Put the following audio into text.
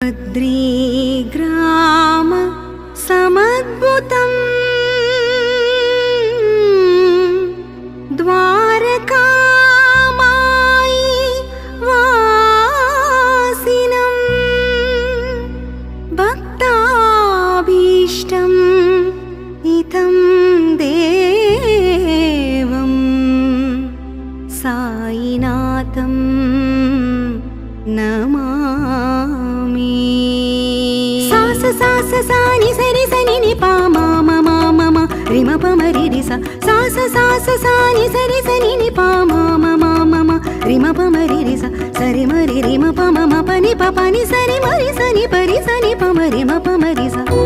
बद्रीग्राम समद्भुतम् द्वारकामायी वासिनम् भक्ताभीष्टम् इतं देवं साईनाथं नमामि। सास सास सानि सरि सनि नि पा मा मा मा मा मा रिम प म रि रि सा सास सास सानि सरि सनि नि पा मा मा मा मा मा रिम प म रि रि सा सरि म रि रि म प म म प नि प प नि सरि म रि स नि प रि स नि प म रि म प म रि सा।